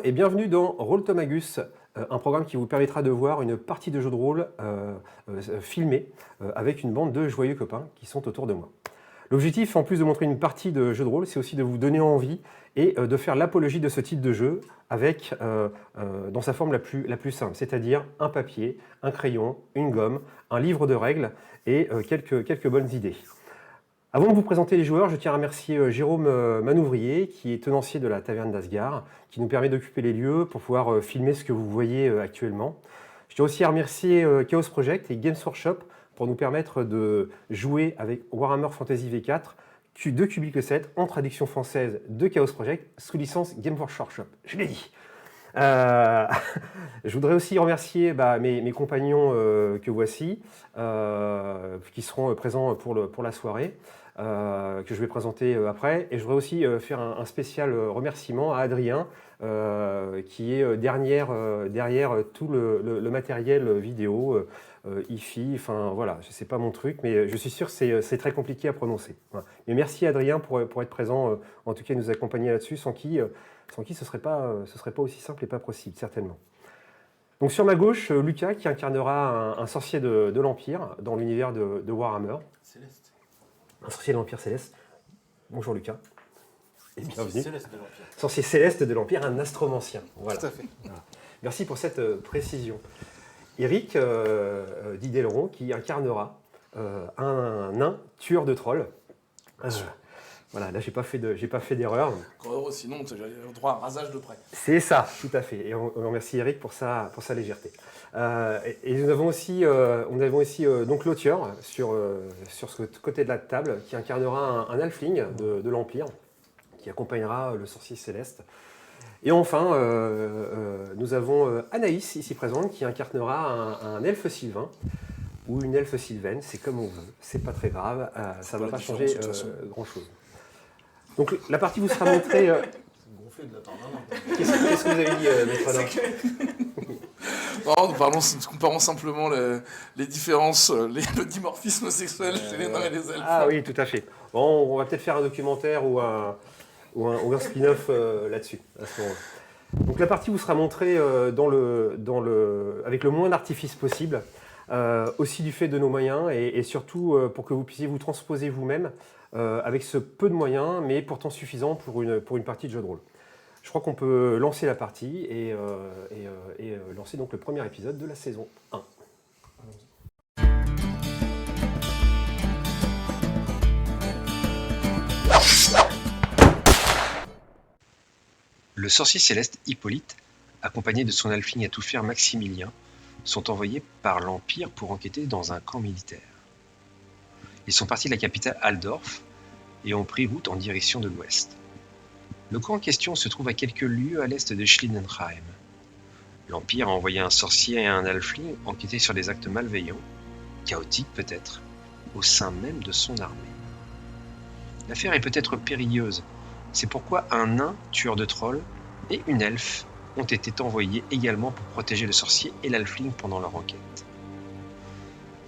et bienvenue dans Rolltomagus, un programme qui vous permettra de voir une partie de jeu de rôle filmée avec une bande de joyeux copains qui sont autour de moi. L'objectif, en plus de montrer une partie de jeu de rôle, c'est aussi de vous donner envie et de faire l'apologie de ce type de jeu avec, dans sa forme la plus simple, c'est-à-dire un papier, un crayon, une gomme, un livre de règles et quelques bonnes idées. Avant de vous présenter les joueurs, je tiens à remercier Jérôme Manouvrier, qui est tenancier de la Taverne d'Asgard, qui nous permet d'occuper les lieux pour pouvoir filmer ce que vous voyez actuellement. Je tiens aussi à remercier Chaos Project et Games Workshop pour nous permettre de jouer avec Warhammer Fantasy V4 de Cubicle 7 en traduction française de Chaos Project sous licence Games Workshop. Je l'ai dit. Je voudrais aussi remercier mes compagnons que voici, qui seront présents pour la soirée, que je vais présenter après. Et je voudrais aussi faire un spécial remerciement à Adrien, qui est derrière tout le matériel vidéo, IFI, enfin voilà, je sais pas mon truc, mais je suis sûr que c'est très compliqué à prononcer. Voilà. Mais merci Adrien pour être présent, en tout cas nous accompagner là-dessus, sans qui ce serait pas aussi simple et pas possible, certainement. Donc sur ma gauche, Lucas qui incarnera un sorcier de l'Empire dans l'univers de Warhammer. Céleste. Un sorcier de l'Empire céleste. Bonjour Lucas. Et bienvenue. Céleste de l'Empire. Sorcier céleste de l'Empire, un astromancien. Voilà. Tout à fait. Voilà. Merci pour cette précision. Eric Didelron qui incarnera un nain tueur de trolls. Voilà, là j'ai pas fait d'erreur. Sinon, tu as droit à un rasage de près. C'est ça, tout à fait. Et on remercie Eric pour sa légèreté. Et nous avons aussi, donc Lothar sur ce côté de la table qui incarnera un halfling de l'Empire qui accompagnera le sorcier céleste. Et enfin, nous avons Anaïs ici présente qui incarnera un elfe sylvain ou une elfe sylvaine, c'est comme on veut, c'est pas très grave, ça ne va pas changer grand-chose. Donc la partie vous sera montrée... Gonflé de la part d'un an. Qu'est-ce que vous avez dit, maître Alain ? Nous comparons simplement les différences, le dimorphisme sexuel chez les nains et les elfes. Ah oui, tout à fait. Bon, on va peut-être faire un documentaire ou un spin-off là-dessus, à ce moment-là. Donc la partie vous sera montrée avec le moins d'artifice possible, aussi du fait de nos moyens et surtout pour que vous puissiez vous transposer vous-même avec ce peu de moyens, mais pourtant suffisant pour une partie de jeu de rôle. Je crois qu'on peut lancer la partie et lancer donc le premier épisode de la saison 1. Le sorcier céleste Hippolyte, accompagné de son halfling à tout faire Maximilien, sont envoyés par l'Empire pour enquêter dans un camp militaire. Ils sont partis de la capitale Aldorf et ont pris route en direction de l'ouest. Le camp en question se trouve à quelques lieues à l'est de Schlindenheim. L'Empire a envoyé un sorcier et un halfling enquêter sur des actes malveillants, chaotiques peut-être, au sein même de son armée. L'affaire est peut-être périlleuse, c'est pourquoi un nain tueur de trolls et une elfe ont été envoyés également pour protéger le sorcier et l'halfling pendant leur enquête.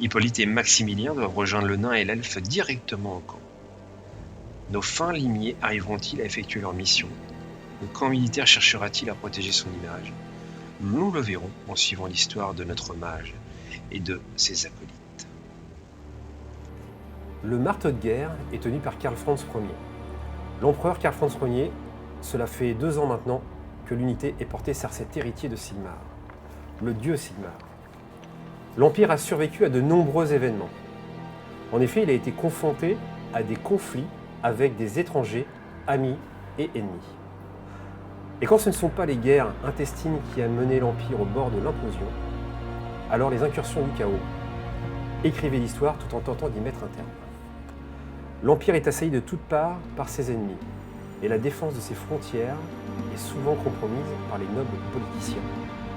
Hippolyte et Maximilien doivent rejoindre le nain et l'elfe directement au camp. Nos fins limiers arriveront-ils à effectuer leur mission ? Le camp militaire cherchera-t-il à protéger son image ? Nous le verrons en suivant l'histoire de notre mage et de ses acolytes. Le marteau de guerre est tenu par Karl Franz Ier. L'empereur Karl Franz Ier, cela fait 2 ans maintenant que l'unité est portée sur cet héritier de Sigmar, le dieu Sigmar. L'Empire a survécu à de nombreux événements. En effet, il a été confronté à des conflits avec des étrangers, amis et ennemis. Et quand ce ne sont pas les guerres intestines qui ont mené l'Empire au bord de l'implosion, alors les incursions du chaos. Écrivez l'histoire tout en tentant d'y mettre un terme. L'Empire est assailli de toutes parts par ses ennemis, et la défense de ses frontières est souvent compromise par les nobles politiciens,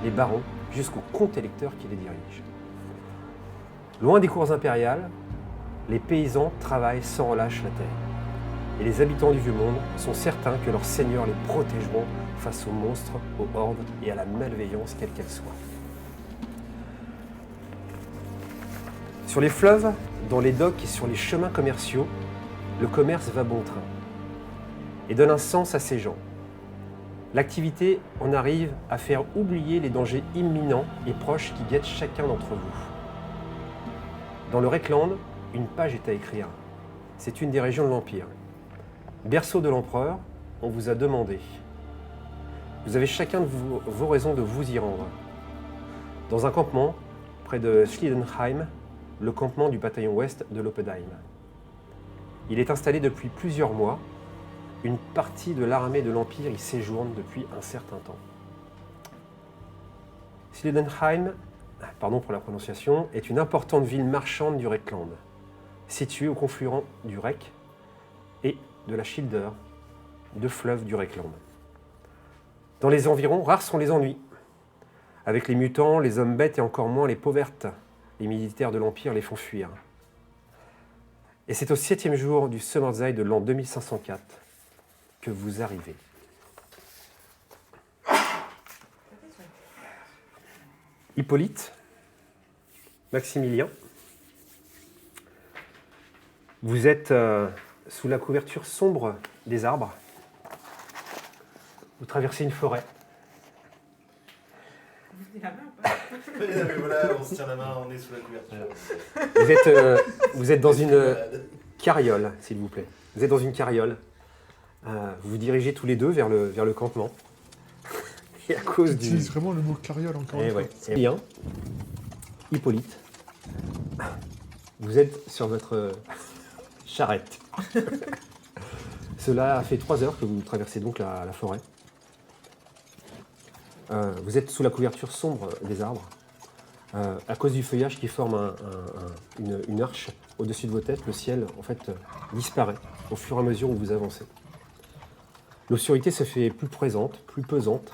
les barons, jusqu'aux comtes électeurs qui les dirigent. Loin des cours impériales, les paysans travaillent sans relâche la terre. Et les habitants du Vieux Monde sont certains que leurs seigneurs les protégeront face aux monstres, aux hordes et à la malveillance quelle qu'elle soit. Sur les fleuves, dans les docks et sur les chemins commerciaux, le commerce va bon train et donne un sens à ces gens. L'activité en arrive à faire oublier les dangers imminents et proches qui guettent chacun d'entre vous. Dans le Reikland, une page est à écrire. C'est une des régions de l'Empire. Berceau de l'Empereur, on vous a demandé. Vous avez chacun de vos raisons de vous y rendre. Dans un campement, près de Schliedenheim, le campement du bataillon ouest de l'Oppedheim. Il est installé depuis plusieurs mois. Une partie de l'armée de l'Empire y séjourne depuis un certain temps. Schliedenheim, pardon pour la prononciation, est une importante ville marchande du Reikland, située au confluent du Reik et de la Schilder, deux fleuves du Reikland. Dans les environs, rares sont les ennuis. Avec les mutants, les hommes bêtes et encore moins les peaux vertes, les militaires de l'Empire les font fuir. Et c'est au 7e jour du Summerzeit de l'an 2504 que vous arrivez. Hippolyte, Maximilien, vous êtes sous la couverture sombre des arbres. Vous traversez une forêt. Mais voilà, on se tient la main, on est sous la couverture. Vous êtes dans une carriole, s'il vous plaît. Vous êtes dans une carriole. Vous vous dirigez tous les deux vers le campement. Et à cause Tu du... utilises vraiment le mot carriole encore une fois. ouais. Eh bien, Hippolyte, vous êtes sur votre charrette. Cela fait 3 heures que vous traversez donc la forêt. Vous êtes sous la couverture sombre des arbres. À cause du feuillage qui forme une arche au-dessus de vos têtes, le ciel en fait disparaît au fur et à mesure où vous avancez. L'obscurité se fait plus présente, plus pesante,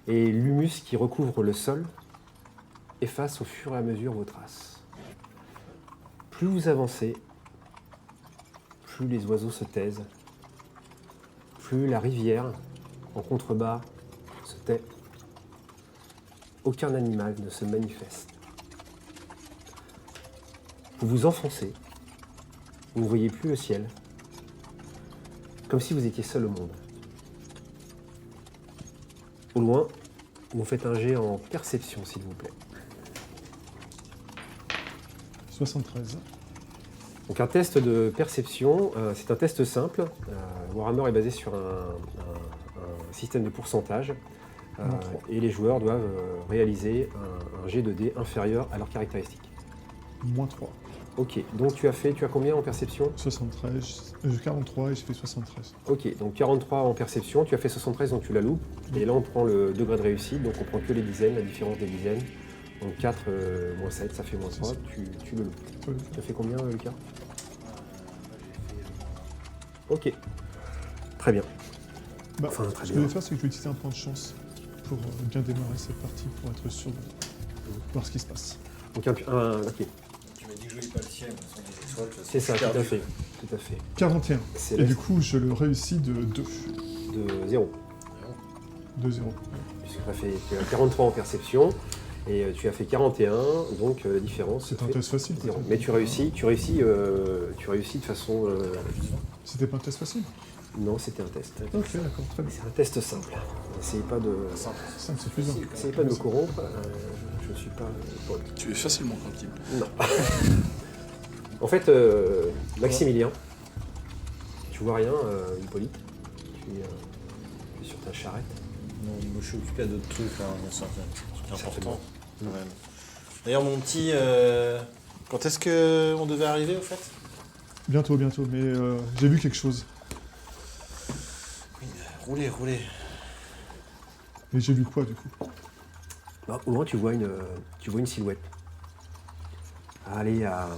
et l'humus qui recouvre le sol efface au fur et à mesure vos traces. Plus vous avancez, plus les oiseaux se taisent, plus la rivière en contrebas se tait. Aucun animal ne se manifeste. Vous vous enfoncez, vous ne voyez plus le ciel, comme si vous étiez seul au monde. Au loin, vous faites un jet en perception, s'il vous plaît. 73. Donc un test de perception, c'est un test simple. Warhammer est basé sur un système de pourcentage. Et les joueurs doivent réaliser un jet de dés inférieur à leurs caractéristiques. Moins 3. Ok, donc tu as combien en perception? 73, 43 et j'ai fait 73. Ok, donc 43 en perception, tu as fait 73 donc tu la loupes. Et là on prend le degré de réussite, donc on prend que les dizaines, la différence des dizaines. Donc 4 moins 7, ça fait moins 3, tu le loupes. Ouais. Tu as fait combien Lucas? Ok, très bien. Bah, Enfin, très ce que bien. je vais faire, c'est que je vais utiliser un point de chance pour bien démarrer cette partie, pour être sûr de voir ce qui se passe. Donc ok, Tu m'as dit que je voyais pas le ciel, ce sont des étoiles. de toute façon, c'est ça, je suis tout à perdu. fait. Tout à fait. 41. Et Céleste du coup, je le réussis de 2. de 0. 2-0. Puisque tu as 43 en perception et tu as fait 41, donc la différence C'est un fait test facile. 0. peut-être. Mais tu réussis de façon... C'était pas un test facile. Non, c'était un test. Ok, d'accord, très bien. C'est un test simple. N'essayez pas de... Ça me suffisant. Essayez pas de me corrompre, je ne suis pas... Paul. Tu es facilement corruptible. Non. En fait, Maximilien, tu vois rien, Hippolyte. Tu es sur ta charrette. Non, moi je suis occupé à d'autres trucs, hein, c'est un truc Certainement. important. Quand même. D'ailleurs, mon petit. Quand est-ce qu'on devait arriver au fait? Bientôt, mais j'ai vu quelque chose. Oui, roulez. Et j'ai vu quoi du coup? Bah, au loin, tu vois une silhouette. Allez, à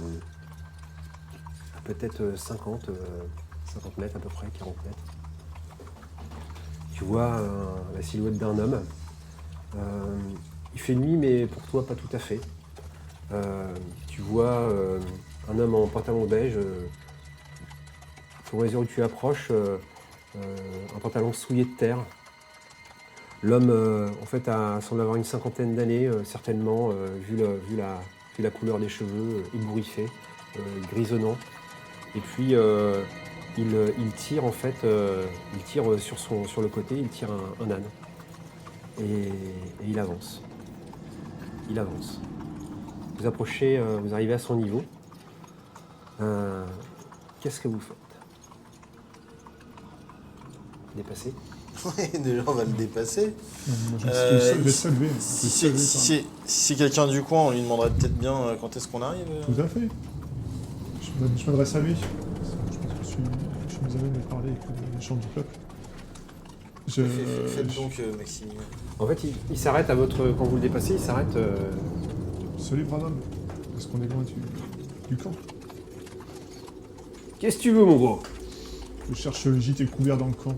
peut-être 50 mètres à peu près, 40 mètres. Tu vois la silhouette d'un homme. Il fait nuit, mais pour toi, pas tout à fait. Tu vois un homme en pantalon beige. Au fur et à mesure où tu approches, un pantalon souillé de terre. L'homme, en fait, semble avoir une cinquantaine d'années, certainement, vu la couleur des cheveux, ébouriffé, grisonnant. Et puis, il tire en fait, il tire sur le côté, il tire un âne. Et il avance. Il avance. Vous approchez, vous arrivez à son niveau. Qu'est-ce que vous faites? Dépasser? Ouais, déjà, on va le dépasser. Non, moi, je vais saluer. Si c'est quelqu'un du coin, on lui demanderait peut-être bien quand est-ce qu'on arrive. Tout à fait. Je m'adresse à lui. Je pense que je suis mis à même de parler avec les gens du peuple. Faites donc, Maximilien. En fait, il s'arrête à votre. Quand vous le dépassez, il s'arrête. Salut, brave homme. Est-ce qu'on est loin du camp? Qu'est-ce que tu veux, mon gros? Je cherche le gîte et le couvert dans le camp.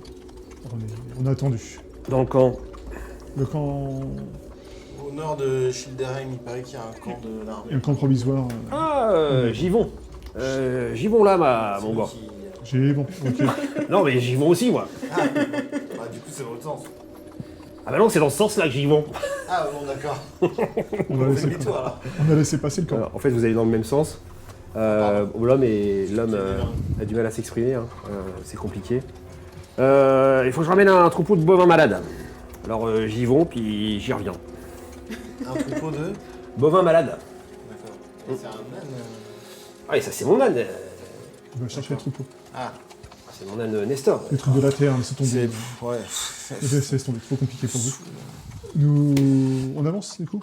On a attendu. Dans le camp. Le camp. Au nord de Schilderheim, il paraît qu'il y a un camp de l'armée. Un camp provisoire. Givon. Givon là, mon gars. J'ai bon, ok. Non, mais Givon aussi, moi. Ah, du coup, c'est dans l'autre sens. Ah bah non, c'est dans ce sens-là que Givon. Ah, bon, d'accord. On a laissé, Demi-tour, alors. on a laissé passer le camp. Alors, en fait, vous allez dans le même sens. L'homme bien. a du mal à s'exprimer, hein. C'est compliqué. Il faut que je ramène un troupeau de bovins malades. Alors j'y vais, puis j'y reviens. Un troupeau de. Bovins malades. D'accord. Et c'est un âne. Ah, et ça c'est mon âne. On va chercher le troupeau. Ah, C'est mon âne Nestor. Les trucs de la terre, c'est tombé. c'est. Ouais. Laissez tomber, trop compliqué pour vous. Nous. On avance, du coup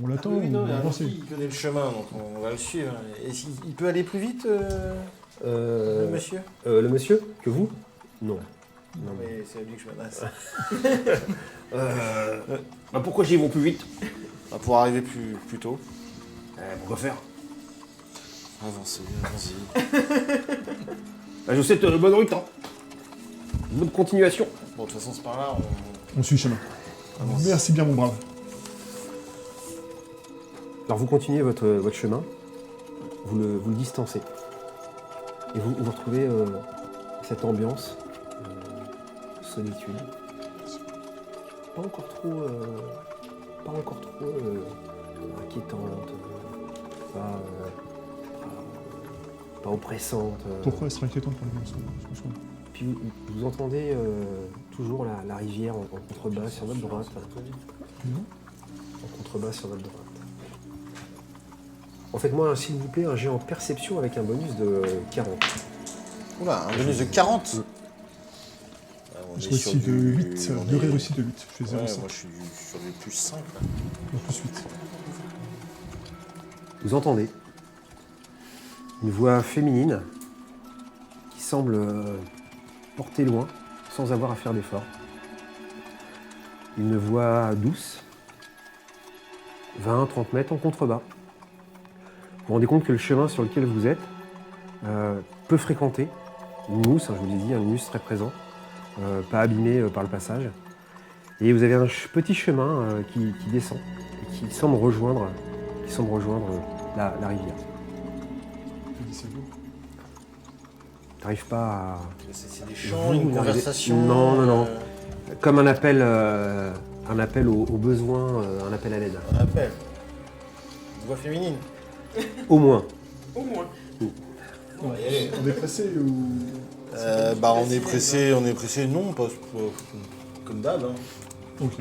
On l'attend, Oui, non, on va avancer. il connaît le chemin, donc on va le suivre. Et il peut aller plus vite, le monsieur? Le monsieur? Que vous? Non. Non, mais c'est à lui que je m'adresse. Bah pourquoi j'y vais plus vite? Pour arriver plus tôt. Pourquoi faire? Avancez, allons-y. Bah, je vous souhaite bonne route, hein. Bonne continuation. Bon, de toute façon, c'est par là. On suit le chemin. Avance. Merci bien, mon brave. Alors vous continuez votre chemin, vous le distancez. Et vous retrouvez cette ambiance, solitude. Pas encore trop inquiétante, pas oppressante. Pourquoi est-ce inquiétant pour les gens? Puis vous entendez toujours la rivière en contrebas sur votre droite. En contrebas sur votre droite. En faites-moi, s'il vous plaît, un jet en perception avec un bonus de 40. Oula, un bonus de 40. Je réussis de 8. Durée réussie de 8. Je fais 0,5. Moi, je suis sur du plus 5. Là. Plus 8. Vous entendez une voix féminine qui semble porter loin sans avoir à faire d'effort. Une voix douce, 20-30 mètres en contrebas. Vous vous rendez compte que le chemin sur lequel vous êtes, peu fréquenté, une mousse, hein, je vous l'ai dit, un humus très présent, pas abîmé par le passage. Et vous avez un petit chemin qui descend et qui semble rejoindre la rivière. T'arrives pas à... C'est des chants, Vous une n'arrivez- conversation. Non. Comme un appel aux besoins, un appel à l'aide. Un appel. Une voix féminine. Au moins. Au moins. On est pressé ou. On est pressé, non, pas comme d'hab. Hein. Ok.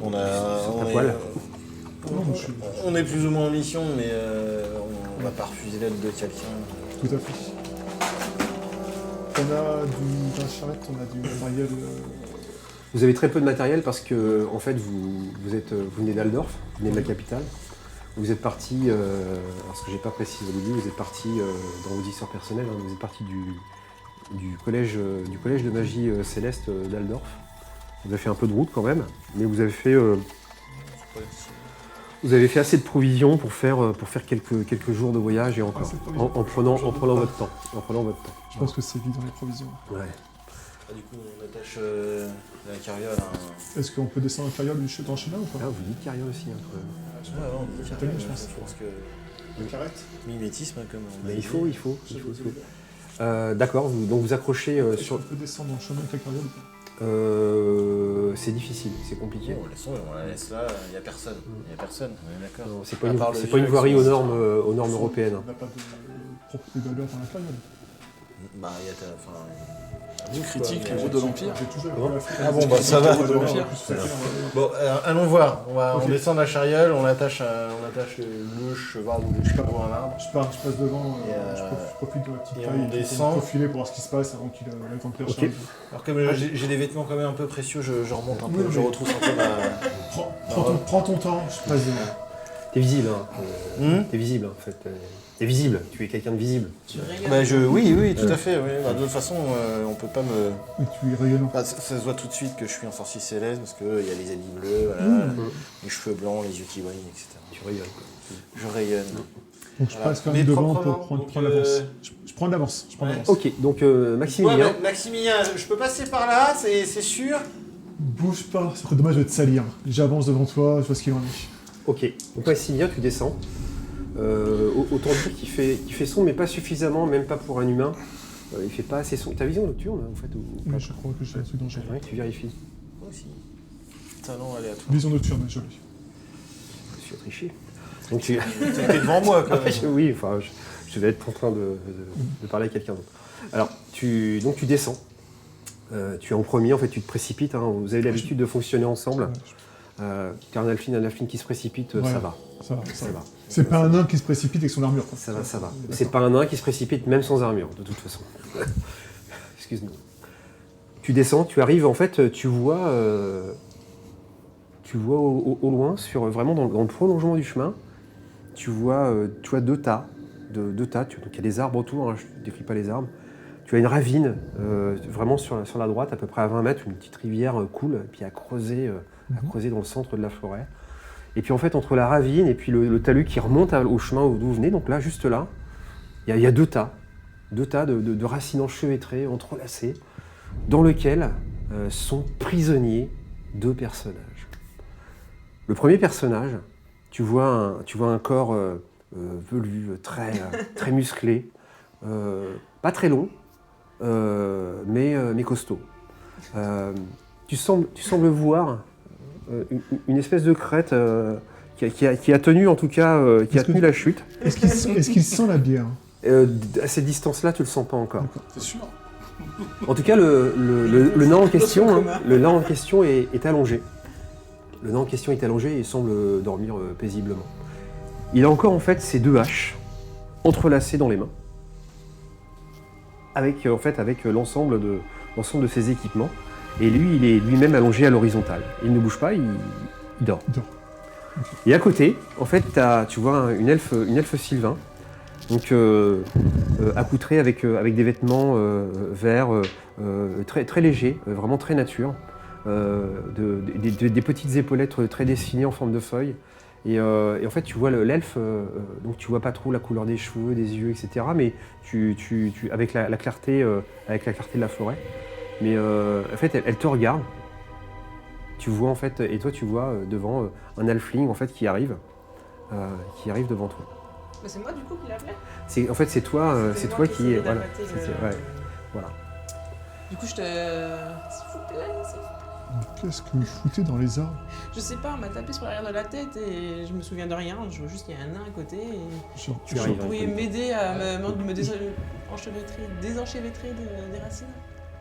On Ta poêle. on est plus ou moins en mission, mais on va pas refuser l'aide de quelqu'un. Tout à fait. On a dans la charrette, on a du matériel. Vous avez très peu de matériel parce que, en fait, vous venez d'Aldorf, vous venez de la capitale. Vous êtes parti, parce que j'ai pas précisé au début, vous êtes parti dans vos histoires personnelles, hein, vous êtes parti du collège de magie céleste d'Aldorf. Vous avez fait un peu de route quand même, mais vous avez fait assez de provisions pour faire quelques jours de voyage et encore, en prenant votre temps. Je pense que c'est vide dans les provisions. Ouais. Du coup, on attache la carriole à Est-ce qu'on peut descendre la carriole dans le chemin ou pas? Ah, vous dites carriole aussi, hein, quand même. on dit carriole, carriole, je pense. que La carrette? mimétisme, comme on Mais a il dit. faut. D'accord, donc vous accrochez Est-ce sur... qu'on peut descendre dans le chemin avec la carriole ou pas? C'est difficile, c'est compliqué. On la laisse là, il n'y a personne. On est d'accord. Non, c'est À part pas le une vieux voirie aux accent. normes européennes. On n'a pas de propriété de l'œuvre à l'intérieur. Bah, il y a ta. Enfin, Tu critiques les routes de l'Empire. J'ai toujours Ah bon, bah ça va. de l'Empire. Bon, allons voir. On descend de la chariole, on attache le cheval ou le cheval à l'arbre. Je passe devant, Et, je profite de la petite et taille on descend. pour profiler pour voir ce qui se passe avant qu'il ait le temps de faire Ok. Alors comme j'ai des vêtements quand même un peu précieux, je remonte un peu, Oui, je oui. retrousse un peu ma... Prends ton temps, je passe devant. T'es visible, hein. T'es visible, en fait. T'es visible, tu es quelqu'un de visible. Bah, oui, tout à fait. Oui. Bah, de toute façon, on peut pas me... Et tu es rayonnant. Enfin, ça se voit tout de suite que je suis un sorcier céleste parce qu'il y a les habits bleus, voilà, les cheveux blancs, les yeux qui brillent, etc. Tu rigoles. Je rayonne. Donc je Voilà. passe quand Mais même devant proprement, pour prendre donc, l'avance. Je prends de l'avance. Ok, donc Maximilien. Ouais, Maximilien, je peux passer par là, c'est sûr. Bouge pas, c'est dommage de te salir. J'avance devant toi, je vois ce qu'il en est. Ok, donc Maximilien, tu descends. Autant dire qu'il fait sombre, mais pas suffisamment, même pas pour un humain. Il fait pas assez sombre. T'as vision nocturne, en fait, ou pas? Mais je crois que j'ai un truc dangereux. Ouais, tu vérifies. Moi aussi. Talent aléatoire. Vision nocturne, joli. Je suis triché. Donc tu... T'es devant moi quand même. oui, enfin, je vais être en train de parler à quelqu'un d'autre. Alors, tu descends. Tu es en premier, en fait, tu te précipites. Hein. Vous avez l'habitude de fonctionner ensemble. Car un alphine qui se précipite, Ouais. ça va. Ça va. Ça va. C'est pas un nain qui se précipite avec son armure. Quoi. Ça va, ça va. D'accord. C'est pas un nain qui se précipite même sans armure, de toute façon. Excuse-nous. Tu descends, tu arrives, en fait, tu vois au loin, vraiment dans le prolongement du chemin, tu vois deux tas. Donc il y a des arbres autour, hein, je ne décris pas les arbres. Tu as une ravine, vraiment sur la droite, à peu près à 20 mètres, une petite rivière coule, et puis à creuser dans le centre de la forêt. Et puis en fait, entre la ravine et puis le talus qui remonte au chemin d'où vous venez, donc là, juste là, il y a deux tas de racines enchevêtrées, entrelacées, dans lesquelles sont prisonniers deux personnages. Le premier personnage, tu vois un corps velu, très musclé, pas très long, mais costaud. Tu sembles voir une espèce de crête qui a tenu, en tout cas, la chute. Est-ce qu'il sent la bière? À cette distance-là, tu le sens pas encore. C'est sûr. En tout cas, le nain en question, le nain en question est allongé. Le nain en question est allongé et il semble dormir paisiblement. Il a encore en fait ses deux haches entrelacées dans les mains, avec l'ensemble de ses équipements. Et lui, il est lui-même allongé à l'horizontale. Il ne bouge pas, il dort. Et à côté, en fait, tu vois une elfe sylvain, donc accoutrée avec des vêtements verts, très, très légers, vraiment très nature, des petites épaulettes très dessinées en forme de feuilles. Et en fait, tu vois l'elfe, donc tu vois pas trop la couleur des cheveux, des yeux, etc. Mais avec la clarté de la forêt. Mais en fait, elle te regarde. Tu vois en fait, et toi tu vois devant un halfling en fait qui arrive devant toi. Mais c'est moi du coup qui l'appelais. C'est toi qui est voilà. Voilà. Du coup je te... S'il vous plaît, Qu'est-ce que vous foutez dans les arbres? je sais pas, on m'a tapé sur l'arrière de la tête et je me souviens de rien. Je vois juste qu'il y a un nain à côté et... Genre, Tu Vous arrives. pourriez m'aider à me désenchevêtrer des racines?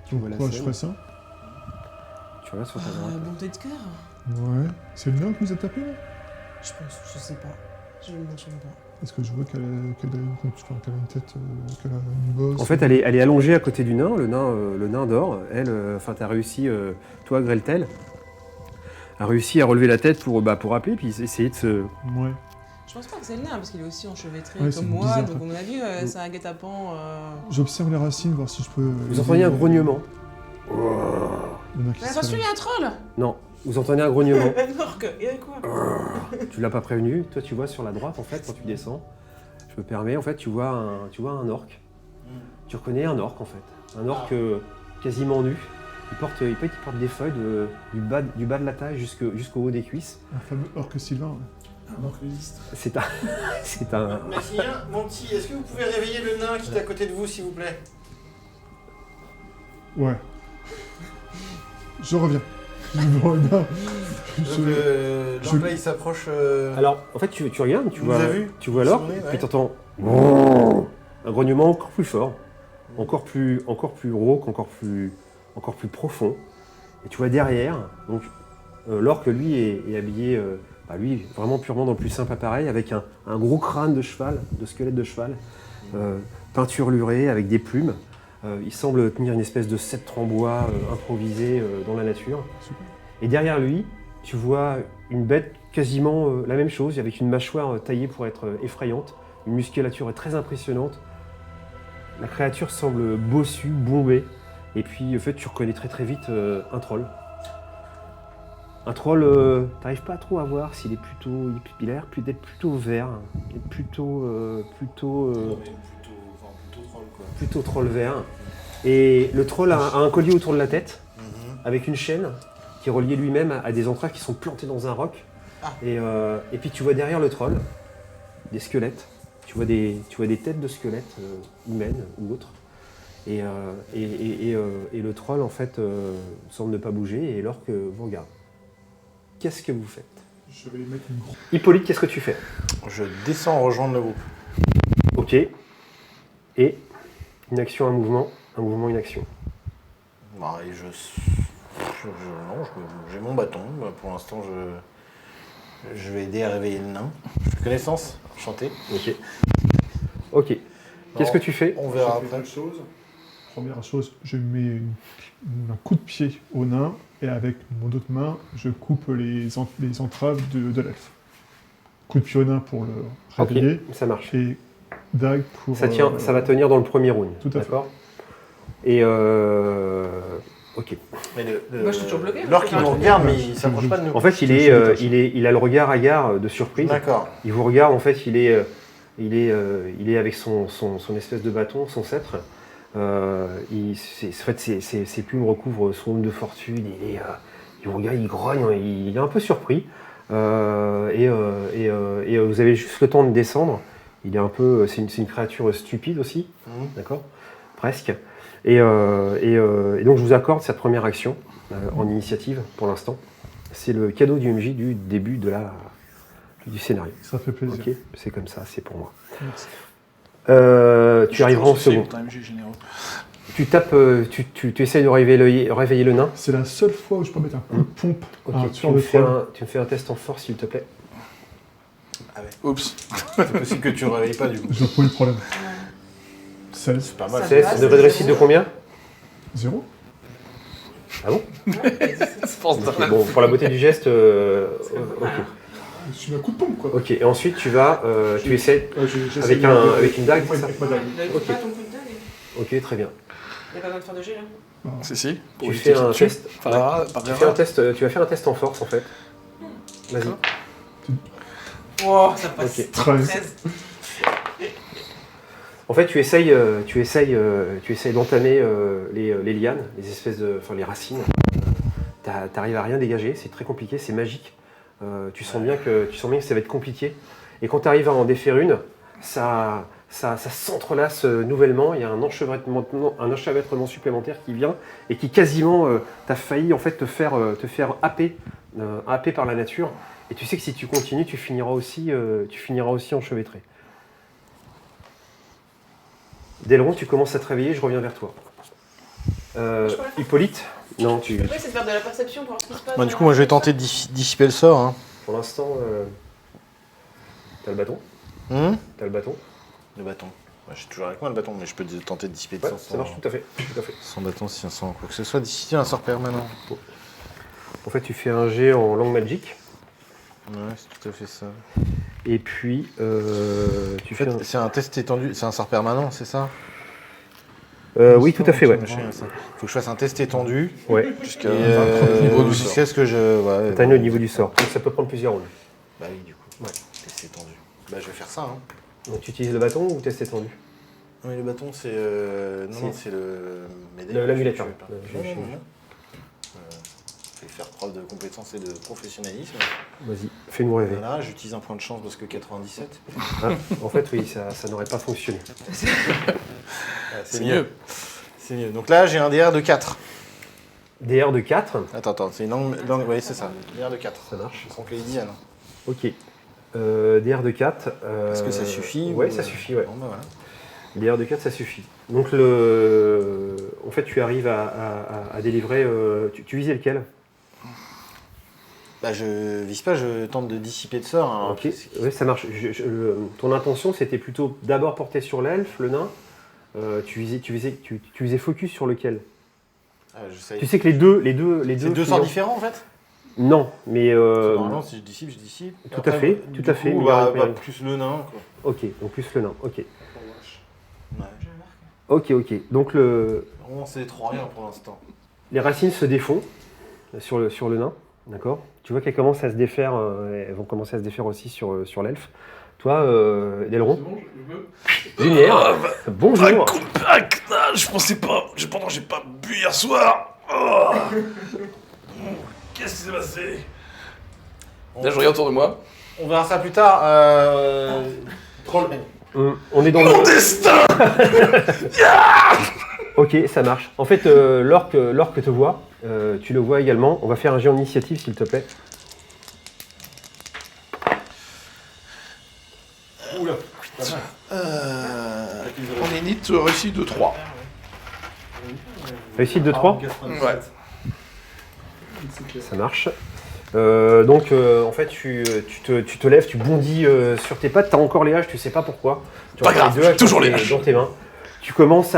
Tu vois la pourquoi je scène. ferais ça? Tu regardes sur ta droite. Bonté de cœur. Ouais. C'est le nain qui nous a tapé là? Je pense, je sais pas. Je ne m'en souviens pas. Est-ce que je vois qu'elle a une tête, qu'elle a une bosse? En fait, elle est allongée à côté du nain. Le nain dort. Elle, t'as réussi, toi, Greltel, a réussi à relever la tête pour appeler, puis essayer de se... Ouais. Je pense pas que c'est le nain parce qu'il est aussi enchevêtré Ouais, c'est comme moi, bizarre, donc ça. à mon avis c'est un guet-apens. J'observe les racines, voir si je peux... Vous entendez un grognement. Il y en a qui Mais se attention, il y a un troll. Non, vous entendez un grognement. Un orque, il y a quoi? Tu l'as pas prévenu. Toi, tu vois sur la droite, en fait, quand tu descends, je me permets, en fait, tu vois un orc. Tu reconnais un orc, en fait. Un orc quasiment nu. Il porte des feuilles du bas de la taille jusqu'au haut des cuisses. Un fameux orque sylvain, ouais. C'est un... Maximilien, mon petit, est-ce que vous pouvez réveiller le nain qui est à côté de vous, s'il vous plaît? Ouais. Je reviens. Bon, non. Donc là, il s'approche... Alors, en fait, tu regardes, tu Vous vois, avez vu tu vois l'orque, Vous vous souvenez, puis ouais. t'entends un grognement encore plus fort, encore plus rauque, encore plus profond. Et tu vois derrière, donc l'orque lui est habillé, lui vraiment purement dans le plus simple appareil, avec un gros crâne de cheval, de squelette de cheval, peinturluré avec des plumes. Il semble tenir une espèce de sceptre en bois improvisé dans la nature. Et derrière lui, tu vois une bête quasiment la même chose, avec une mâchoire taillée pour être effrayante, une musculature très impressionnante. La créature semble bossue, bombée, et puis en fait tu reconnais très vite un troll. Un troll, t'arrives pas trop à voir s'il est plutôt, il a l'air d'être plutôt vert, plutôt troll vert. Et le troll a un collier autour de la tête, avec une chaîne qui est reliée lui-même à des entrailles qui sont plantées dans un roc. Et puis tu vois derrière le troll des squelettes. Tu vois des têtes de squelettes humaines ou autres. Et le troll en fait semble ne pas bouger et l'orque vous regarde. Qu'est-ce que vous faites? Je vais mettre une grosse. Hippolyte, qu'est-ce que tu fais? Je descends rejoindre le groupe. Ok. Et une action, un mouvement, une action. Bah, et non, j'ai mon bâton. Bah, pour l'instant, je vais aider à réveiller le nain. Je fais connaissance, enchanté. Ok. Qu'est-ce que tu fais? On verra Je fais après. deux choses. Première chose, je mets un coup de pied au nain et avec mon autre main, je coupe les entraves de l'elfe. Coup de pied au nain pour le réveiller Ok, ça marche. et dague pour... Ça va tenir dans le premier round. Tout à fait. D'accord. Et ok. Mais Moi, je suis toujours bloqué, l'orque, hein, il nous regarde, mais il s'approche pas de nous. En fait, il a le regard hagard de surprise. D'accord. Il vous regarde, en fait, il est avec son espèce de bâton, son sceptre. Ses plumes recouvrent son homme de fortune. Il vous regarde, il grogne, il est un peu surpris. Vous avez juste le temps de descendre. Il est un peu, c'est une créature stupide aussi, d'accord, presque. Et donc je vous accorde cette première action en initiative pour l'instant. C'est le cadeau du MJ du début du scénario. Ça fait plaisir. Ok, c'est comme ça, c'est pour moi. Merci. Tu arriveras en second. Tu tapes, tu essayes de réveiller le nain. C'est la seule fois où je peux mettre un coup de pompe Ok, à un tu tueur me de fais troll. tu me fais un test en force, s'il te plaît. Oups. C'est possible que tu ne réveilles pas du coup. Je vois pas le problème. 16. C'est pas mal. Ça 16, va, degré de réussite de combien? 0. Ah bon? Pense Ok, bon, pour la beauté du geste, ok. Je suis mis un coup de pompe, quoi. Ok, et ensuite tu vas, tu essaies J'essaie avec de- avec une dague, c'est ça? avec ma dague. Ok. Ok. Pas ton coup de dague. Ok, très bien. Il n'y a pas besoin de faire de jet là. Si. Pour Tu éviter fais un qu'il te tue. test. Par Tu fais un test, tu vas faire un test en force en fait. Vas-y. Wow, ça passe. Ok. 13. En fait, tu essayes d'entamer les lianes, les espèces les racines. T'arrives à rien dégager, c'est très compliqué, c'est magique. Tu sens bien que ça va être compliqué. Et quand tu arrives à en défaire une, ça s'entrelace nouvellement. Il y a un enchevêtrement supplémentaire qui vient et qui quasiment t'as failli en fait te faire happer par la nature. Et tu sais que si tu continues, tu finiras aussi enchevêtré. Delron, tu commences à te réveiller, je reviens vers toi. Hippolyte? Non, tu. Oui, c'est de faire de la perception pour voir ce qui se passe. Bah, du coup, moi je vais tenter de dissiper le sort. Hein. Pour l'instant, t'as le bâton. T'as le bâton. Le bâton. Ouais, j'ai toujours avec moi le bâton, mais je peux tenter de dissiper le Ouais, sort ça marche tout à fait. sans bâton, sans quoi que ce soit. Dissiper un sort permanent. En fait, tu fais un jet en langue magique. Ouais, c'est tout à fait ça. Et puis, tu En fais fait, c'est un test étendu, c'est un sort permanent, c'est ça? oui, tout à fait, ouais. Faut que je fasse un test étendu. Ouais. Jusqu'à niveau du sort. jusqu'à ce que je. Ouais, T'as le niveau du sort. Donc, ça peut prendre plusieurs rounds. Bah oui, du coup. Ouais. Test étendu. Bah je vais faire ça. Hein. Donc, tu utilises le bâton ou test étendu? Non, mais le bâton, c'est. Non, c'est le. L'amulette, Je vais hein. pas. Je- Non. Je vais faire preuve de compétence et de professionnalisme. Vas-y, fais-nous rêver. Voilà, j'utilise un point de chance parce que 97. Ah, en fait, oui, ça n'aurait pas fonctionné. C'est mieux. C'est mieux. Donc là, j'ai un DR de 4. DR de 4, Attends, c'est une langue. Oui, c'est ça. DR de 4. ça marche. Sans que les Diane. Ok. DR de 4. Est-ce que ça suffit Ouais, ou- ça suffit, ouais. Bon, bah voilà. DR de 4, ça suffit. Donc, en fait, tu arrives à délivrer... tu visais lequel? Bah, je vise pas, je tente de dissiper le sort. Hein. Ok, oui, ça marche. Ton intention, c'était plutôt d'abord porter sur l'elfe, le nain. Tu visais focus sur lequel? Tu sais que les deux C'est deux sorts différents en fait. Non, mais... Normalement, si je dissipe, je dissipe. Tout à fait, tout à fait. Bah, plus le nain, quoi. Ok, donc plus le nain, ok. Ouais. Ok. Donc Vraiment, c'est trop rien pour l'instant. les racines se défont sur le nain, d'accord? Tu vois qu'elles commencent à se défaire, elles vont commencer à se défaire aussi sur l'elfe. Toi, Delron, Lumière, bonjour. Je pensais pas. Pendant j'ai pas bu hier soir. Oh. Qu'est-ce qui s'est passé? Là, je regarde autour de moi. On verra ça plus tard. Troll. On est dans Mon destin. Ok, ça marche. En fait, l'orque te voit, tu le vois également. On va faire un jet en initiative, s'il te plaît. Oula. On est nit réussi de 3. Réussite de 3, Ouais. ça marche. En fait, tu te lèves, tu bondis sur tes pattes, tu as encore les haches, tu sais pas pourquoi. Tu Pas as grave, les deux haches toujours dans les tes- haches. dans tes mains. Tu commences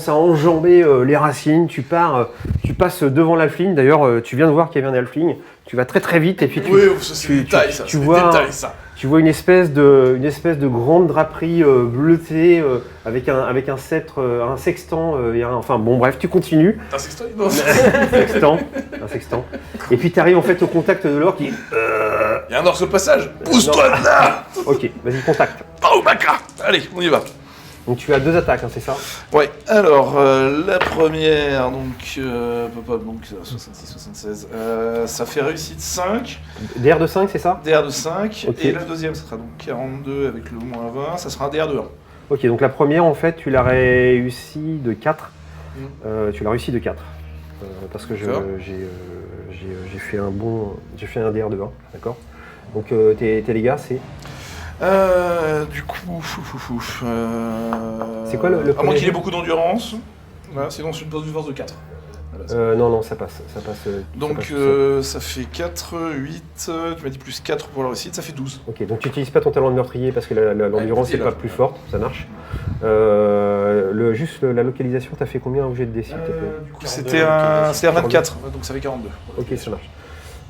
à enjamber les racines, tu passes devant l'alfling. D'ailleurs, tu viens de voir qu'il y avait un alfling. Tu vas très très vite et puis Oui, ça c'est des détails, ça. tu C'est des vois- détails, ça. tu vois une espèce de grande draperie bleutée avec un sceptre, un sextant. Enfin bon, bref, tu continues. T'as un sextoy? Non. Un sextant. Et puis tu arrives en fait au contact de l'orque qui... Il y a un orc sur le passage. Pousse-toi de là. Ok, vas-y, contact. Oh, Baka. Allez, on y va. Donc tu as 2 attaques, hein, c'est ça? Ouais, alors la première, donc 66, 76, ça fait réussite 5, DR de 5, c'est ça? DR de 5, Ok. et la deuxième, ça sera donc 42 avec le moins 20, ça sera un DR de 1. Ok, donc la première, en fait, tu l'as réussi de 4. Tu l'as réussi de 4. Parce que D'accord. j'ai fait un DR de 1, d'accord? Donc tes dégâts, c'est... Du coup, C'est quoi le à moins premier qu'il ait jet beaucoup d'endurance, voilà, sinon c'est une force de 4. Voilà, non, ça passe. donc passe tout seul. ça fait 4, 8, tu m'as dit plus 4 pour la réussite, ça fait 12. Ok, donc tu n'utilises pas ton talent de meurtrier parce que l'endurance Ouais, n'est pas plus forte, ça marche. Juste la localisation, t'as fait combien au jet de dés, s'il te plaît? Du coup, c'était un 24, donc ça fait 42. Ok, ça marche.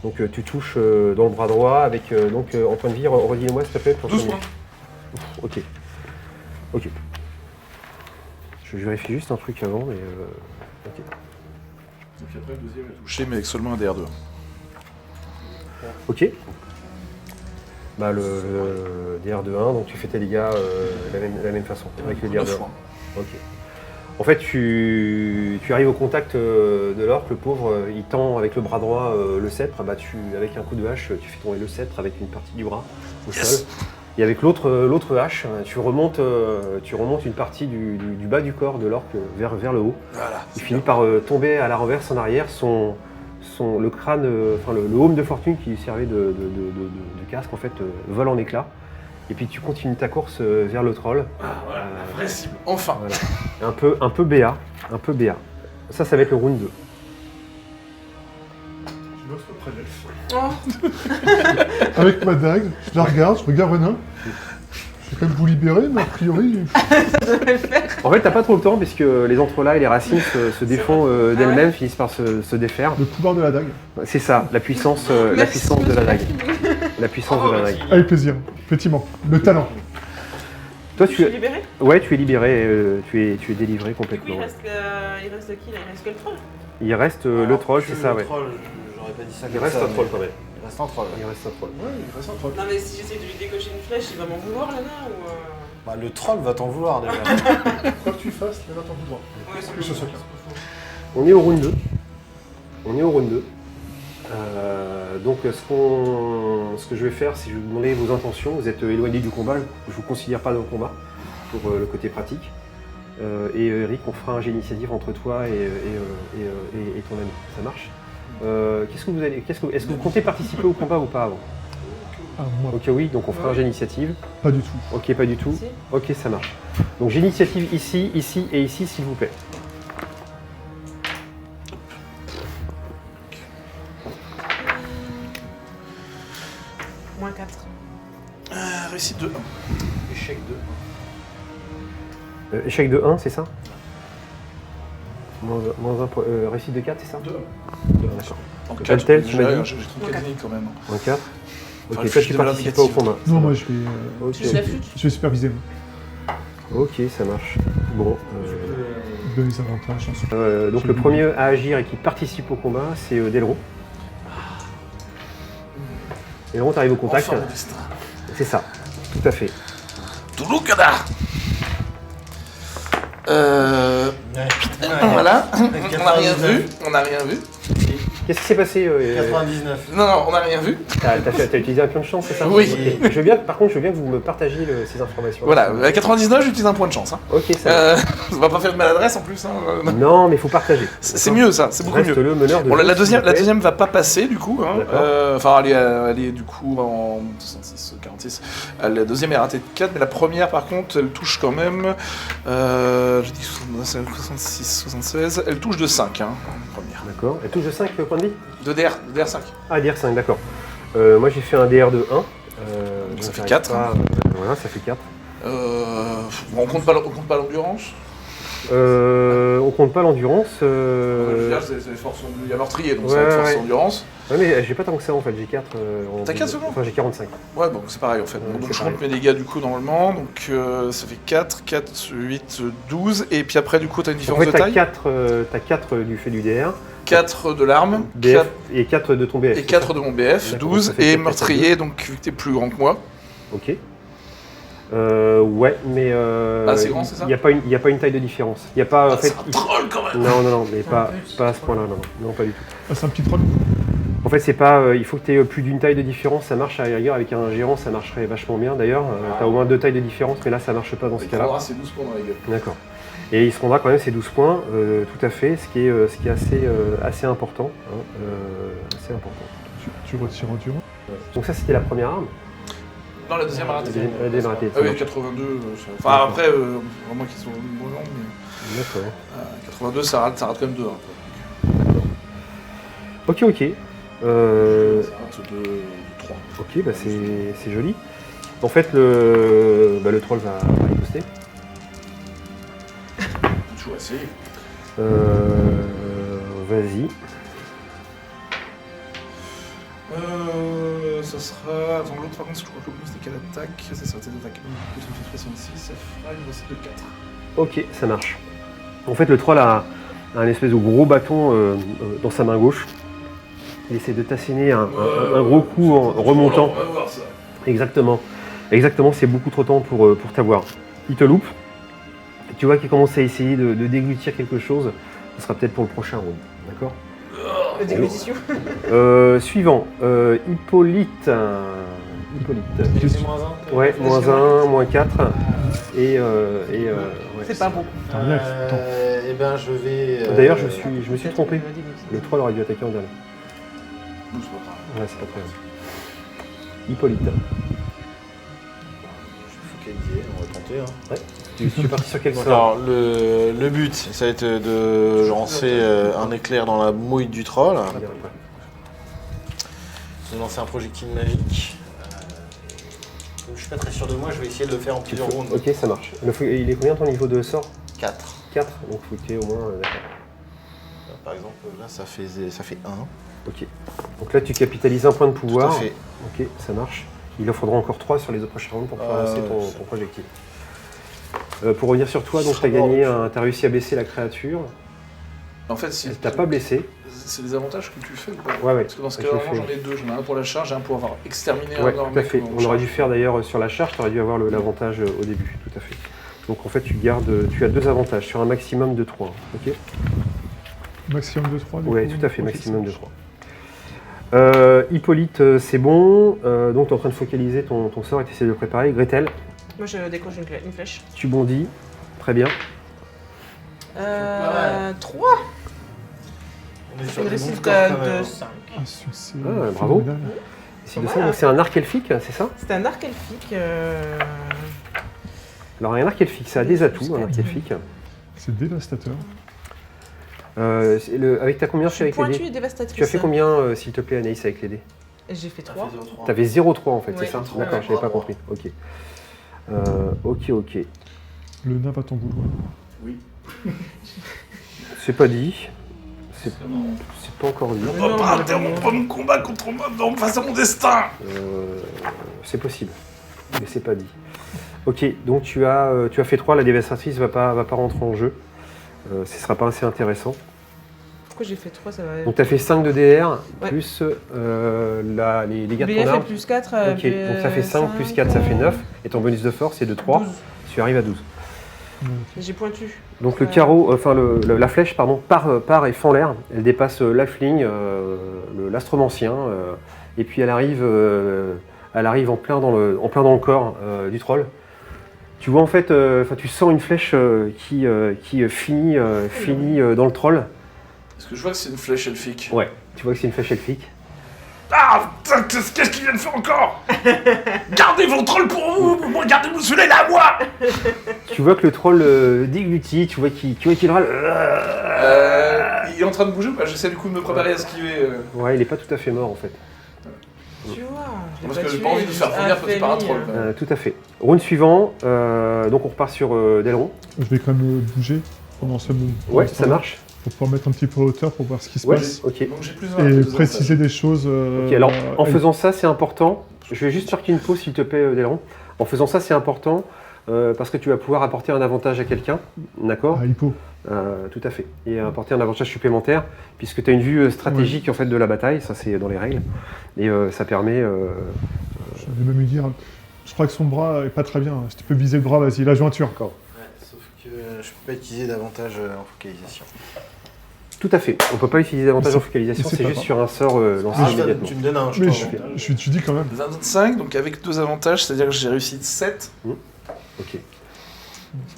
Donc tu touches dans le bras droit avec en point de vie, redis-moi s'il te plaît. Pour 12 ton- points. Ok. Je vérifie juste un truc avant, mais ok. Et puis après, le deuxième est touché, mais avec seulement un DR2. Ok. Bah le DR de 1, donc tu fais tes dégâts la même façon, avec le DR de 1. Ok. En fait, tu arrives au contact de l'orque, le pauvre, il tend avec le bras droit le sceptre, avec un coup de hache, tu fais tomber le sceptre avec une partie du bras au sol. Et avec l'autre hache, tu remontes une partie du bas du corps de l'orque vers le haut. Voilà. Il finit par tomber à la renverse en arrière, le crâne, le haume de fortune qui lui servait de casque en fait vole en éclats. Et puis tu continues ta course vers le troll. Voilà, la vraie cible, enfin. Voilà. Un peu BA. Ça va être le round 2. Je m'assois près d'elfe. Oh, Avec ma dague, je la regarde, je regarde Renin. Je vais quand même vous libérer, mais a priori. En fait, t'as pas trop le temps puisque les entrelacs et les racines se défont d'elles-mêmes, finissent par se défaire. Le pouvoir de la dague. C'est ça, la puissance de la dague. La puissance de la dague. Avec plaisir, effectivement. Le talent. Toi, je suis libérée? Ouais, tu es libéré, tu es délivré Du coup, complètement. il reste qui là? Il reste que le troll? Il reste le troll, c'est ça, ouais. J'aurais pas dit ça Il comme reste ça, un troll mais- quand même. Il reste un troll. Il reste un troll. Ouais, il reste un troll. Non, mais si j'essaie de lui décocher une flèche, il va m'en vouloir là-bas ou. Bah, le troll va t'en vouloir déjà. Quoi que tu fasses, il va t'en vouloir. Ouais, c'est Que ce soit clair. On est au round 2. Donc ce que je vais faire, c'est que je vais vous demander vos intentions. Vous êtes éloigné du combat, je ne vous considère pas dans le combat pour le côté pratique. Et Eric, on fera un jet d'initiative entre toi et ton ami. Ça marche? Est-ce que vous comptez participer au combat ou pas avant? Ah, moi, Ok, oui, donc on fera un jet d'initiative. pas du tout. Ok, pas du tout. Si. Ok, ça marche. Donc j'ai l'initiative ici, ici et ici, s'il vous plaît. Moins 4. Réussite de 1. Échec de Échec de 1, c'est ça moins 1, réussite de 4, c'est ça 2. D'accord. En Quel 4, tel, tu m'as dit j'ai 34 quand même. Moins 4. Ok, Enfin, toi je tu fais de la participes pas au négative. combat. Non, moi, je vais, Ok, Tu joues la flûte? je vais superviser, moi. ok, ça marche. Bon. Donner les avantages. Donc le premier à agir et qui participe au combat, c'est Delron. Delron, t'arrives au contact. Enfin, mon destin. C'est ça, tout à fait. Touloukada. Voilà, on n'a rien vu. On n'a rien vu. Qu'est-ce qui s'est passé 99. Non, non, on n'a rien vu. T'as utilisé un pion de chance, c'est ça Oui. Ok. Je veux bien, par contre, je veux bien que vous me partagiez ces informations. Voilà, à 99, j'utilise un point de chance. Hein. Ok, ça Ça va pas faire de maladresse en plus. Hein. Non, mais il faut partager. C'est mieux ça, c'est beaucoup Reste mieux. le meneur de Bon, jeu, la s'il vous plaît. deuxième va pas passer du coup. Hein. D'accord. Enfin, elle est du coup en 66, 46. La deuxième est ratée de 4, mais la première par contre, elle touche quand même. J'ai dit 66, 76. Elle touche de 5, hein, la première. D'accord. Elle touche de 5 points de vie De DR5. Ah, DR5, d'accord. Moi, j'ai fait un DR de 1. Ça fait j'arrive 4. pas, voilà, ça fait 4. Bon, on compte pas l'endurance. On compte pas l'endurance. Je veux dire, c'est les forces. Il y a meurtrier, donc Ouais, ça va être force ouais. endurance. Ouais, mais j'ai pas tant que ça en fait, j'ai 4. T'as 4 seulement? Enfin, j'ai 45. Ouais, bon, c'est pareil en fait. Ouais, Donc c'est je pareil. compte mes dégâts du coup normalement. Donc ça fait 4, 4, 8, 12. Et puis après, du coup, t'as une En différence fait, de taille. t'as 4 du fait du DR, 4 de l'arme, BF et 4 de ton BF. et c'est 4 ça de mon BF, D'accord, 12. ça fait Et 4, meurtrier, donc vu que t'es plus grand que moi. Ok. Ouais, mais. Ah, c'est grand, c'est ça? Il n'y a pas une taille de différence. Il n'y a pas. En Ah, fait, c'est un troll quand même! non, mais C'est un pas à ce point-là, non, pas du tout. Ah, c'est un petit troll. En fait, c'est pas. Il faut que tu aies plus d'une taille de différence. Ça marche à la rigueur avec un géant, ça marcherait vachement bien d'ailleurs. T'as au moins 2 tailles de différence, mais là, ça marche pas dans ce Il cas-là. prendra ses 12 points dans la gueule. D'accord. Et il se rendra quand même ses 12 points, tout à fait, ce qui est assez important. Hein, assez important. Tu retires endurance. Donc ça, c'était la première arme. Non, la deuxième a raté. La deuxième a raté, Ah ça oui, marche. 82. Enfin, après, vraiment qu'ils sont brûlants, mais. D'accord. 82, ça rate quand même 2. Hein, Ok. ça rate de 3. Ok, bah c'est joli. En fait, le troll va riposter. Toujours essayer. Vas-y. Ça sera. Attends, l'autre par contre, je crois que le bonus c'était quelle attaque? Ça sera tes attaques. Donc, ça fait 66, ça fera une réussite de 4. Ok, ça marche. En fait, le troll a un espèce de gros bâton dans sa main gauche. Il essaie de t'asséner un gros coup en remontant. On va voir ça. Exactement, c'est beaucoup trop tôt pour t'avoir. Il te loupe. Tu vois qu'il commence à essayer de déglutir quelque chose. Ce sera peut-être pour le prochain round. D'accord? Déglutition. Suivant. Hippolyte. C'est moins 1. Ouais, moins 1, moins 4. Et ouais. C'est pas bon. T'as un elfe, attends. Eh ben, je vais. D'ailleurs, je me suis trompé. Le troll aurait dû attaquer en dernier. Bon, c'est pas grave. Ouais, c'est pas très grave. Hippolyte. Je vais focaliser, on va tenter. Hein. Tu es parti sur quel Donc, sort? alors, le but, ça va être de lancer un éclair dans la mouille du troll, de lancer un projectile magique. Comme je suis pas très sûr de moi, je vais essayer de le faire en plusieurs rounds. Ok, ça marche. Il est combien ton niveau de sort? 4. 4, donc faut que tu aies au moins. D'accord. Par exemple, là, ça fait 1. Ok. Donc là, tu capitalises un point de pouvoir. Tout à fait. Ok, ça marche. Il en faudra encore 3 sur les autres prochains rounds pour pouvoir lancer ton projectile. Pour revenir sur toi, donc t'as réussi à blesser la créature. En fait, si. T'as pas blessé. C'est des avantages que tu fais ou pas? Ouais. Parce que dans ce Ouais, cas-là, je moi le j'en ai 2. J'en ai un pour la charge et un pour avoir exterminé Ouais, un tout à fait. mec en On aurait charge. dû faire d'ailleurs sur la charge, tu aurais dû avoir l'avantage au début, tout à fait. Donc en fait, tu as 2 avantages sur un maximum de 3. Ok? Maximum de 3. Ouais, tout à fait, maximum de 3. Hippolyte, c'est bon. Donc tu es en train de focaliser ton sort et tu essaies de le préparer. Gretel, Moi, je décroche une flèche. tu bondis. Très bien. 3. On est Une sur des bons réussite scores quand même. de 5. Un succès. Ah, bravo. phénoménal. 6 de 5, donc c'est un arc elfique, c'est ça? C'est un arc elfique. Alors un arc elfique, ça a des atouts, un arc elfique. C'est dévastateur. Avec ta combien Je suis avec les pointue dés? et dévastatrice. Tu as fait combien, s'il te plaît, Anaïs, avec les dés? J'ai fait 3. T'avais 0,3 en fait, Ouais, c'est ça? 0,3, D'accord, ouais. j'avais pas compris. Ok. Ok. Le nain va t'en vouloir. C'est pas dit. C'est pas encore dit. On va pas interrompre mon combat contre moi, donc face à mon destin. C'est possible, mais c'est pas dit. Ok, donc tu as fait 3, la dévastatrice va pas rentrer en jeu. Ce sera pas assez intéressant. Pourquoi j'ai fait 3 ça va... Donc tu as fait 5 de DR, Ouais. plus les dégâts de ton BF arme. fait plus 4. Ok, donc ça fait 5 plus 4, ça fait 9. Et ton bonus de force est de 3. 12. Tu arrives à 12. J'ai pointu. Donc le carreau, la flèche, pardon, part et fend l'air. Elle dépasse l'Halfling, l'astromancien, et puis elle arrive en plein dans le corps du troll. Tu vois en fait, tu sens une flèche qui finit dans le troll. Est-ce que je vois que c'est une flèche elfique? Ouais. Tu vois que c'est une flèche elfique. Ah putain, qu'est-ce qu'il vient de faire encore? Gardez vos trolls pour vous, moi gardez-vous celui-là à moi. Tu vois que le troll déglutit, tu vois qu'il râle. Il est en train de bouger ou pas? J'essaie du coup de me préparer à esquiver. Ouais, il est pas tout à fait mort en fait. Tu vois. je l'ai Parce que j'ai tué, pas envie de j'ai faire juste vomir peut-être par un affaibli, troll. quand même. Tout à fait. Round suivant, donc on repart sur Delron. Je vais quand même bouger pendant ce moment. Ouais, ça marche. Pour pouvoir mettre un petit peu en hauteur pour voir ce qui se Ouais, passe. ok. Donc j'ai plus Et préciser des choses. Ok, alors en faisant ça, c'est important. Je vais juste faire une pause, s'il te plaît, Delron. En faisant ça, c'est important parce que tu vas pouvoir apporter un avantage à quelqu'un, d'accord? À Hippo. Tout à fait. Et apporter un avantage supplémentaire, puisque tu as une vue stratégique en fait de la bataille, ça c'est dans les règles. Et ça permet. Je vais même lui dire. Je crois que son bras est pas très bien. Si tu peux viser le bras, vas-y, la jointure. D'accord. Ouais, sauf que je peux pas utiliser davantage en focalisation. Tout à fait. On peut pas utiliser davantage Mais en focalisation, c'est c'est pas juste grave. sur un sort lancé immédiatement. tu me donnes un Mais jeton. tu dis quand même. 25, donc avec 2 avantages, c'est-à-dire que j'ai réussi 7. Ok.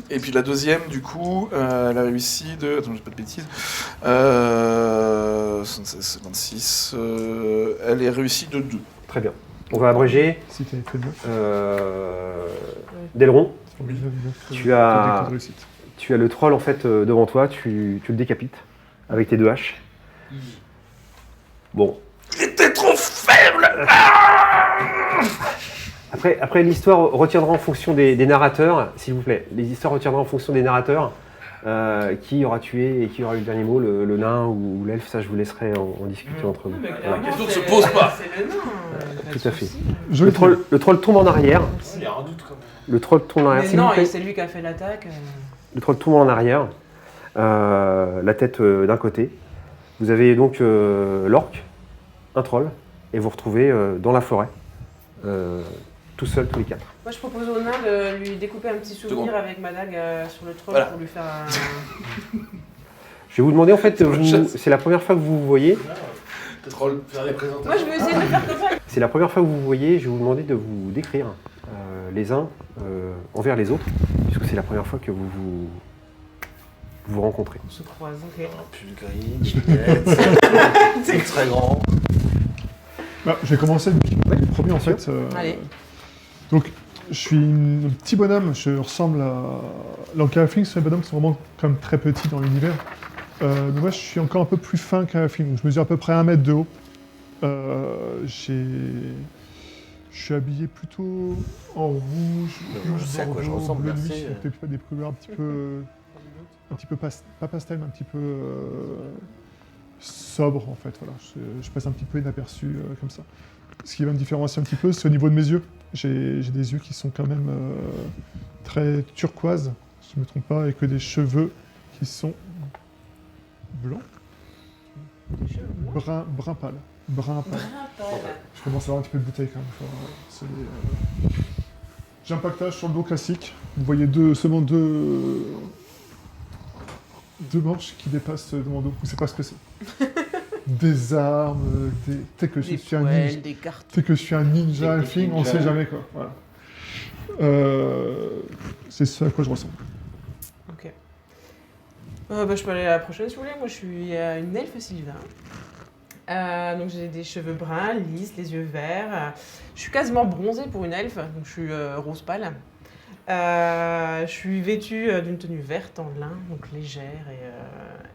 Et puis la deuxième, du coup, elle a réussi de... Attends, j'ai pas de bêtises. 76, 26. Elle est réussie de 2. Très bien. On va abréger. Si tu avais fait 9. Delron, Tu Tu as le troll en fait devant toi, tu le décapites avec tes 2 haches. Bon. Il était trop faible. Après l'histoire retiendra en fonction des narrateurs, s'il vous plaît. Les histoires retiendront en fonction des narrateurs. Qui aura tué et qui aura eu le dernier mot, le nain ou l'elfe, ça je vous laisserai en discuter entre vous. La question ne se pose pas. C'est le nain. Tout à fait. Je Le troll tombe en arrière. Il y a un doute quand même. Le troll tombe en arrière. Mais s'il vous non, plaît. et c'est lui qui a fait l'attaque. Le troll tombe en arrière. La tête d'un côté. Vous avez donc l'orque, un troll, et vous retrouvez dans la forêt, tout seul, tous les 4. Moi, je propose au nain de lui découper un petit souvenir Seconde. avec ma dague sur le troll Voilà. pour lui faire un... Je vais vous demander, en fait, c'est la première fois que vous vous voyez. Troll. Faire des présentations. Moi, je vais essayer de faire comme ça. C'est la première fois que vous vous voyez. Je vais vous demander de vous décrire les uns envers les autres, puisque c'est la première fois que vous rencontrez. On se croise, ok. Un pull gris, lunettes, c'est très grand. Bah, je vais commencer le premier en fait. Allez. Donc, je suis un petit bonhomme, je ressemble à. Donc, un Halfling, c'est des bonhommes qui sont vraiment quand même très petits dans l'univers. Mais moi, je suis encore un peu plus fin qu'un Halfling, donc je mesure à peu près 1 mètre de haut. Je suis habillé plutôt en rouge, Je sais à quoi je bordeaux, ressemble, bleu merci. nuit, peut-être pas des couleurs un petit peu pas pastel, mais un petit peu sobre en fait. Voilà, je passe un petit peu inaperçu comme ça. Ce qui va me différencier un petit peu, c'est au niveau de mes yeux. J'ai des yeux qui sont quand même très turquoise, si je ne me trompe pas, et que des cheveux qui sont blancs, brun pâle. Je commence à avoir un petit peu de bouteille quand même. J'ai un pactage sur le dos classique. Vous voyez seulement deux manches qui dépassent de mon dos. Vous ne savez pas ce que c'est. Des armes, peut-être que je Des suis un ninja. poêles, des cartes. C'est que je suis un ninja, un Des film, on ninjas. sait jamais quoi. Voilà. C'est ce à quoi je ressemble. Ok. Bah, je peux aller à la prochaine si vous voulez. Moi, je suis une elfe sylvain. Donc j'ai des cheveux bruns, lisses, les yeux verts. Je suis quasiment bronzée pour une elfe, donc je suis rose pâle. Je suis vêtue d'une tenue verte en lin, donc légère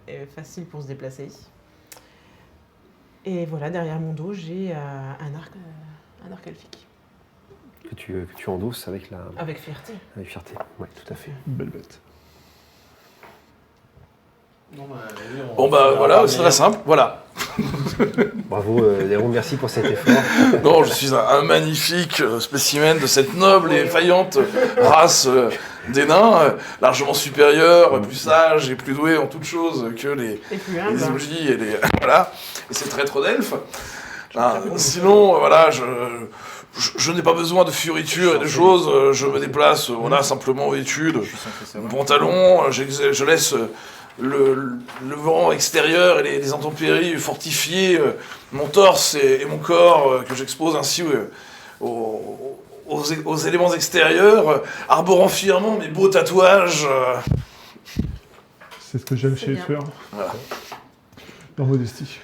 et facile pour se déplacer. Et voilà, derrière mon dos, j'ai un arc elfique. Que tu endosses avec Avec fierté. avec fierté. Oui, tout à fait. Une belle bête. Bon bah voilà, c'est très simple, voilà. Bravo, Léon, merci pour cet effort. Non, je suis un magnifique spécimen de cette noble et faillante race des nains, largement supérieure, plus sage et plus douée en toutes choses que les Et plus humble. emojis et les... voilà, et c'est très trop d'elfes. Sinon, voilà, je n'ai pas besoin de fioritures et de choses, je me déplace, voilà, simplement vêtu de pantalon, je laisse... Le vent extérieur et les intempéries fortifier mon torse et mon corps que j'expose ainsi aux éléments extérieurs, arborant fièrement mes beaux tatouages. C'est ce que j'aime chez les bien. fleurs. Voilà. Leur modestie.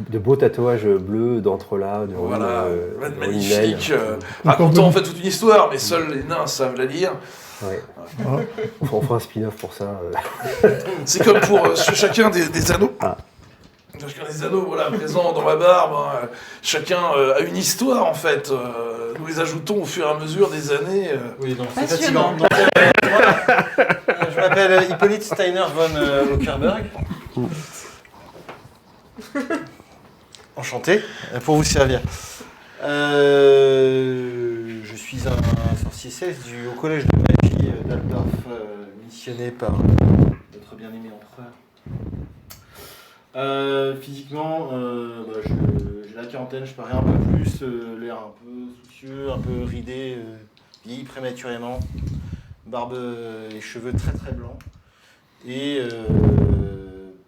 De beaux tatouages bleus, d'entrelacs, de Voilà, runes, magnifique, ruinelles. racontant en fait toute une histoire, mais seuls les nains savent la lire. Ouais. Ah, On fera un spin-off pour ça. C'est comme pour chacun des anneaux. Ah. Chacun des anneaux, voilà, présents dans ma barbe. Hein, chacun a une histoire en fait. Nous les ajoutons au fur et à mesure des années. Oui, donc c'est Passionnant. fatigant. Donc, je m'appelle Hippolyte Steiner von Ockerberg. Enchanté, pour vous servir. Je suis un sorcier celte du Haut Collège de Magie d'Aldorf, missionné par notre bien-aimé empereur. Physiquement, j'ai la quarantaine, je parais un peu plus, l'air un peu soucieux, un peu ridé, vieilli prématurément, barbe et cheveux très très blancs, et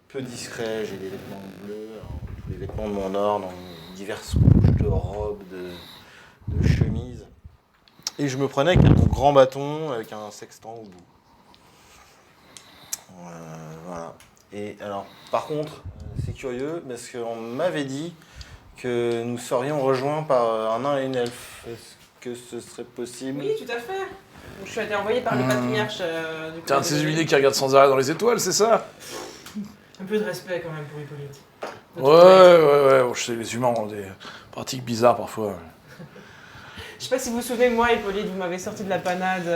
peu discret, j'ai des vêtements bleus, tous les vêtements de mon ordre, dans diverses couches de robes, de chemises, et je me prenais avec un grand bâton, avec un sextant au bout. Voilà. Et alors, par contre, c'est curieux parce qu'on m'avait dit que nous serions rejoints par un nain et une elfe. Est-ce que ce serait possible? Oui, tout à fait. Donc, je suis été envoyée par le patriarche du T'es un de collège ces de huilés qui regardent sans arrêt dans les étoiles, c'est ça? Un peu de respect quand même pour Hippolyte. Ouais. Bon, je sais, les humains ont des pratiques bizarres parfois. Je sais pas si vous vous souvenez, moi, Hippolyte, vous m'avez sorti de la panade.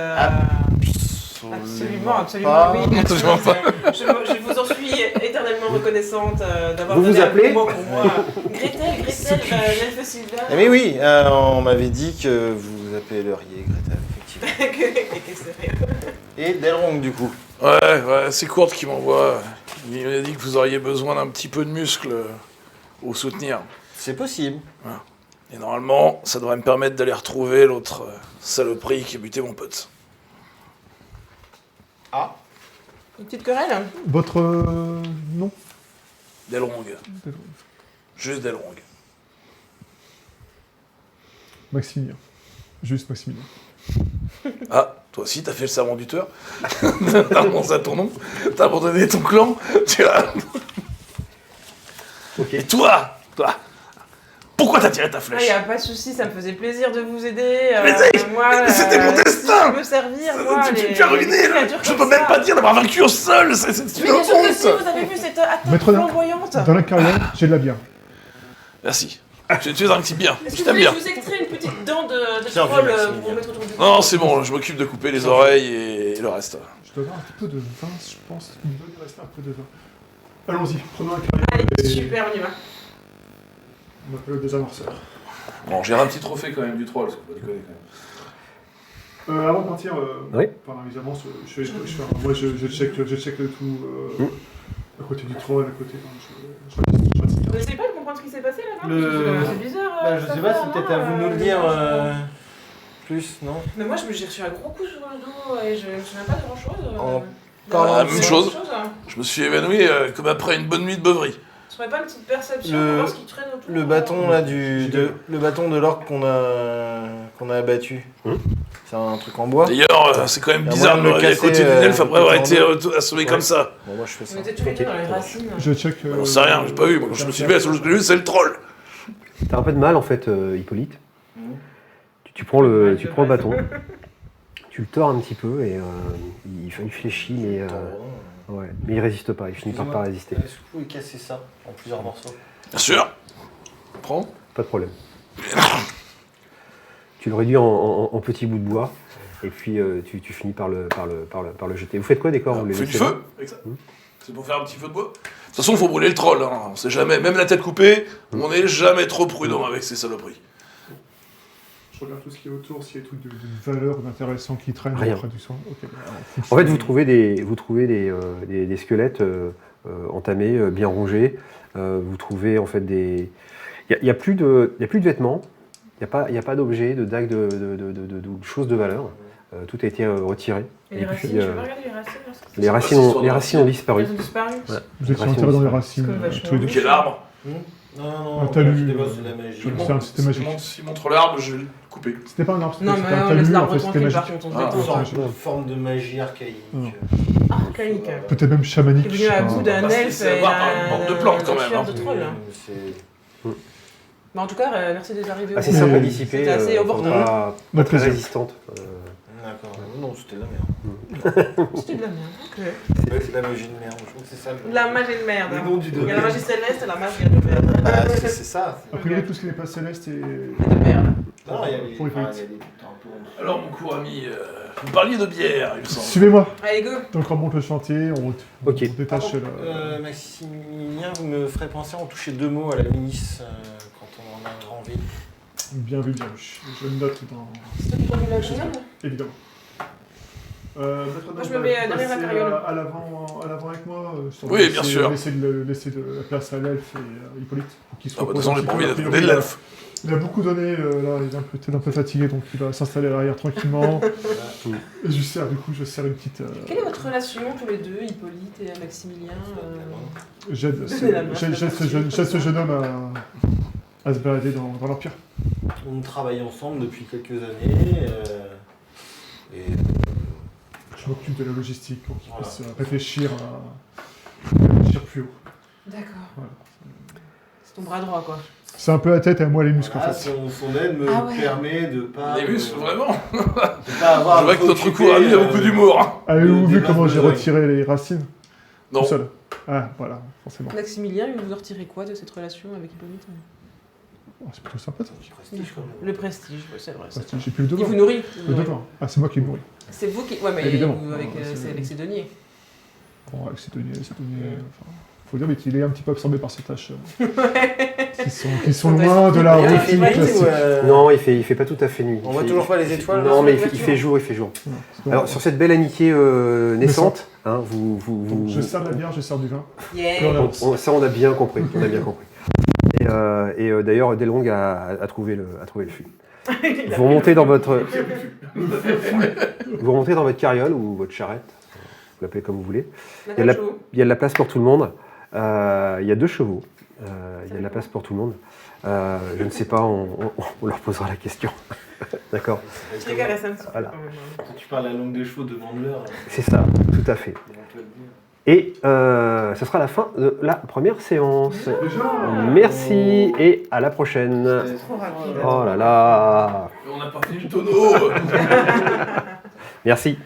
Absolument, pas. oui. Absolument pas. Je vous en suis éternellement reconnaissante d'avoir Vous donné vous un appelez coup de main pour moi. Gretel, l'elfe Sylvain. Eh mais oui, on m'avait dit que vous vous appelleriez Gretel, effectivement. Que c'est Et Delrong, du coup. Ouais, c'est Courte qui m'envoie. Il m'a dit que vous auriez besoin d'un petit peu de muscle au soutenir. C'est possible. Et normalement, ça devrait me permettre d'aller retrouver l'autre saloperie qui a buté mon pote. Ah. Une petite querelle. votre nom? Delrong. Juste Delrong. Maximilien. Juste Maximilien. Ah, toi aussi, t'as fait le serment du tueur. T'as renoncé à ton nom. T'as abandonné ton clan. Tu vois. Ok. Et toi, pourquoi t'as tiré ta Il flèche? n'y a pas de souci, ça me faisait plaisir de vous aider. Mais c'était mon destin. Si je peux servir, moi. Tu as ruiné. Je peux même pas dire d'avoir vaincu au sol. C'est Mais une bien sûr que si, honte. vous avez vu cette attaque Maître Nain. flamboyante. Dans la carrière, j'ai de la bière. Merci. Tu es un petit bien. Est-ce Je que vous t'aime voulez que bien. je vous extrais une petite dent de Tiens, troll Maximilien. pour mettre autour du Non, c'est bon. Je m'occupe de couper les oreilles et le reste. Je dois avoir un petit peu de vin, je pense. Il doit lui rester un peu de vin. Allons-y, prenons la carrière. Allez, et super, on y va. On appelle le désamorceur. Bon, j'ai un petit trophée quand même du troll, parce qu'on peut déconner quand même. Avant de partir, Oui. par évidemment, moi je check le tout à côté du troll, à côté. Vous n'essayez pas de comprendre ce qui s'est passé là-bas? Parce que c'est bizarre. Je sais pas, c'est peut-être à vous de nous le dire plus, non? Mais moi, j'ai reçu un gros coup sur le dos et je me souviens pas de grand-chose. En parlant de C'est chose. autre Je me suis évanoui comme après une bonne nuit de beuverie. Ce serait pas une petite perception Le- pour voir ce qui traîne autour? Le bâton là le bâton de l'orque qu'on qu'on a abattu. Hum. C'est un truc en bois. D'ailleurs, c'est quand même Il y a bizarre de moyen de me le réveiller à côté casser, d'une elfe après avoir été en assommé comme ça. Bon, moi je fais ça. On était tous les deux dans les racines. Je check. J'en sais rien, j'ai pas vu. Moi, quand je me suis levé, la seule chose que j'ai vu, c'est le troll. T'as un peu de mal en fait, Hippolyte. Mhm. Tu prends le bâton, tu le tords un petit peu et il fléchit, mais il résiste pas, il finit par pas résister. Est-ce que vous pouvez casser ça en plusieurs morceaux? Bien sûr. Prends. Pas de problème. Tu le réduis en petits bouts de bois et puis tu finis par le jeter. Vous faites quoi des corps? Vous On les fait du laissez là feu avec ça. C'est pour faire un petit feu de bois. De toute façon, il faut brûler le troll. Hein. On sait jamais. Même la tête coupée, on n'est jamais trop prudent avec ces saloperies. Je regarde tout ce qui est autour, s'il y a des trucs de valeur, d'intéressant qui traînent Rien. près du sang. Ok. En fait, vous trouvez des squelettes entamés, bien rongés. Vous trouvez en fait des. Il n'y a plus de vêtements. Il n'y a pas d'objets, de dagues, de choses de valeur. Tout a été retiré. Et les Et racines, puis, je peux regarder les racines les racines ont disparu. Elles ont disparu. Ouais. Vous étiez Racines enterrés dans les disparues. racines, Parce que vachement tous les deux. Quel arbre? Non, Un talus, c'est de la magie. c'est un système magique. S'il montre l'arbre, je vais le couper. C'était pas un arbre, Non, c'était mais un on laisse talus, en l'arbre fait, c'était tranquille par magique. contre, on se Ah, détend. Une forme de magie archaïque. Non. Archaïque. Peut-être même chamanique. Qui est venu à bout d'un Bah, c'est- elfe c'est et voir par une bande de plantes, quand même, tueur hein. de troll. Mais en tout cas, merci d'être arrivé. Assez au simple à bout. dissiper. C'était assez opportun. Pas Notre très plaisir. résistante. D'accord. Non, c'était de la merde. C'était de la merde. Ok. C'est de la magie de merde. Je trouve que c'est ça. La magie de merde. Le nom du Il y a la domaine. magie céleste et la magie de merde. Ah, c'est ça. A priori, tout ce qui n'est pas céleste est. De merde. Non, il y a des Pour les il y a frites. des putain un peu en dessous. Alors, mon court ami, vous parliez de bière, il me semble. Suivez-moi. Allez, go. Donc on remonte le chantier, on Ok. détache Par la. contre, Maximilien, vous me ferez penser à en toucher deux mots à la milice quand on en a envie. Bien vu, bien vu. Je le note dans. C'est toi qui conduis la chemin? Évidemment. Moi, je me mets derrière la carriole. À l'avant avec moi. Sur Oui, bien sûr. Laisser de la place à l'elfe et Hippolyte. Pour qu'il se Ah, bah, de toute repose façon, un j'ai petit pas envie peu. A d'être priori, de l'elfe. Il a beaucoup donné, là, il est peut-être un peu fatigué, donc il va s'installer à l'arrière tranquillement. Et je sers, du coup, je sers une petite. Quelle est votre relation tous les deux, Hippolyte et Maximilien J'aide La main, ce jeune homme à se balader dans l'Empire. On travaille ensemble depuis quelques années. Et Je m'occupe de la logistique pour qu'il Voilà. puisse réfléchir plus haut. D'accord. Voilà. C'est ton bras droit, quoi. C'est un peu la tête et à moi les muscles voilà, en fait. son aide me Ah ouais. permet de pas. Les muscles, vraiment. De pas avoir. Je vois que notre court ami a beaucoup d'humour. Hein. Avez-vous vu des comment bases j'ai besoins. retiré les racines Non. Tout seul. Ah, voilà, forcément. Maximilien, il vous a retiré quoi de cette relation avec Hippolyte? Oh, c'est plutôt sympathique. Prestige, quand même. Le prestige, ouais, c'est vrai. Parce que j'ai plus le Il devoir. vous nourrit. Le devoir. Ah, c'est moi qui le nourris. C'est vous qui. Ouais, mais Évidemment. vous, avec, Ouais, c'est avec ses deniers. Bon, avec ces deniers, enfin, faut dire mais qu'il est un petit peu absorbé par ces tâches qui sont Ça doit loin être de la compliqué. Il routine fait nuit classique. ou, Non, il fait pas tout à fait nuit. On Il voit fait- toujours pas les étoiles là, Non, sur mais la il fait voiture jour, il fait jour. Non, Alors, sur cette belle amitié naissante, hein, vous, je sers de la bière, je sers du vin. Yeah. Plus en avance. ça, on a bien compris. On a bien compris. Et d'ailleurs, Delong a trouvé le fût. Vous remontez dans votre carriole ou votre charrette, vous l'appelez comme vous voulez. Il y a de la place pour tout le monde. Il y a 2 chevaux. Il y a de la place pour tout le monde. Je ne sais pas, on leur posera la question. D'accord. Je les caresse un petit peu Voilà. quand même. Quand tu parles la langue des chevaux, demande-leur. C'est ça, tout à fait. Et ce sera la fin de la première séance. Merci et à la prochaine. Trop rapide. Oh là là. On n'a pas fini le tonneau. Merci.